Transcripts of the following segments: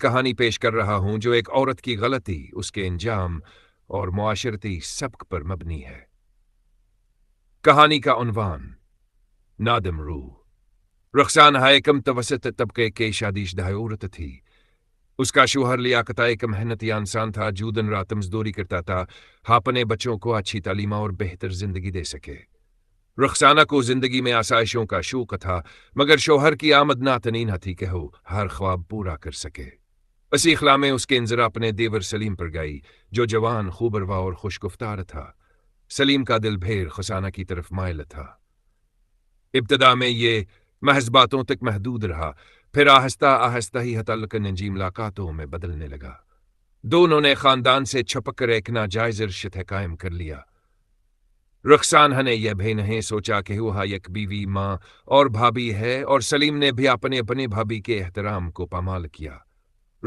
کہانی پیش کر رہا ہوں جو ایک عورت کی غلطی، اس کے انجام اور معاشرتی سبق پر مبنی ہے۔ کہانی کا عنوان: نادم روح۔ رخسان ہائے کم متوسط طبقے کے شادی شدہ عورت تھی۔ اس کا شوہر لیاقت ایک محنتی انسان تھا جو دن رات مزدوری کرتا تھا اپنے بچوں کو اچھی تعلیم اور بہتر زندگی دے سکے۔ رخسانہ کو زندگی میں آسائشوں کا شوق تھا، مگر شوہر کی آمد ناتنی نہ تھی کہ وہ ہر خواب پورا کر سکے۔ اسی خلا میں اس کی نظر اپنے دیور سلیم پر گئی، جو جوان، خوبروا اور خوش گفتار تھا۔ سلیم کا دل پھر رخسانہ کی طرف مائل تھا۔ ابتدا میں یہ محض باتوں تک محدود رہا، پھر آہستہ آہستہ ہی تعلق نجی ملاقاتوں میں بدلنے لگا۔ دونوں نے خاندان سے چھپک کر ایک ناجائز رشتہ قائم کر لیا۔ رخسانہ نے یہ بھی نہیں سوچا کہ وہ ایک بیوی، ماں اور بھابھی ہے، اور سلیم نے بھی اپنی بھابھی کے احترام کو پامال کیا۔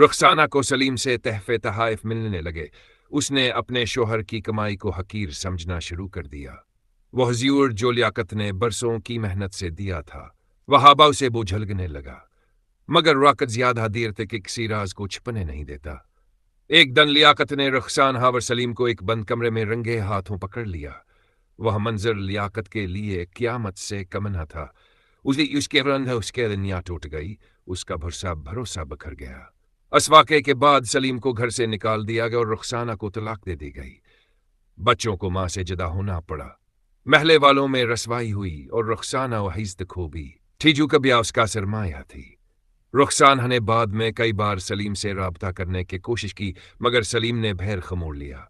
رخسانہ کو سلیم سے تحفے تحائف ملنے لگے۔ اس نے اپنے شوہر کی کمائی کو حقیر سمجھنا شروع کر دیا۔ وہ حضور جو لیاقت نے برسوں کی محنت سے دیا تھا، وہ ہوا سے بوجھلنے لگا، مگر وقت زیادہ دیر تک کسی راز کو چھپنے نہیں دیتا۔ ایک دن لیاقت نے رخسانہ اور سلیم کو ایک بند کمرے میں رنگے ہاتھوں پکڑ لیا۔ وہ منظر لیاقت کے لیے قیامت سے کم نہ تھا۔ اس کے رنگ اس کے دنیا ٹوٹ گئی، اس کا بھروسہ بکھر گیا۔ اس واقعے کے بعد سلیم کو گھر سے نکال دیا گیا اور رخسانہ کو طلاق دے دی گئی۔ بچوں کو ماں سے جدا ہونا پڑا۔ محلے والوں میں رسوائی ہوئی اور رخسانہ و عزت کھوبی تھی جو کبھی اس کا سرمایہ تھی۔ رخسانہ نے بعد میں کئی بار سلیم سے رابطہ کرنے کی کوشش کی، مگر سلیم نے بھیر خموڑ لیا۔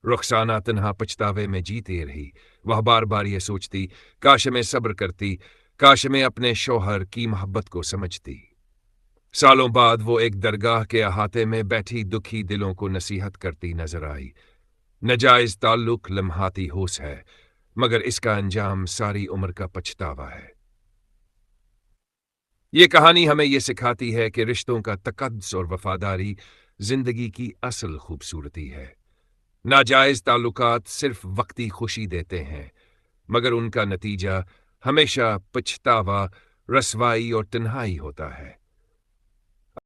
رخسانہ تنہا پچھتاوے میں جیتی رہی۔ وہ بار بار یہ سوچتی، کاش میں صبر کرتی، کاش میں اپنے شوہر کی محبت کو سمجھتی۔ سالوں بعد وہ ایک درگاہ کے احاطے میں بیٹھی دکھی دلوں کو نصیحت کرتی نظر آئی۔ ناجائز تعلق لمحاتی ہوش ہے، مگر اس کا انجام ساری عمر کا پچھتاوا ہے۔ یہ کہانی ہمیں یہ سکھاتی ہے کہ رشتوں کا تقدس اور وفاداری زندگی کی اصل خوبصورتی ہے۔ ناجائز تعلقات صرف وقتی خوشی دیتے ہیں، مگر ان کا نتیجہ ہمیشہ پچھتاوا، رسوائی اور تنہائی ہوتا ہے۔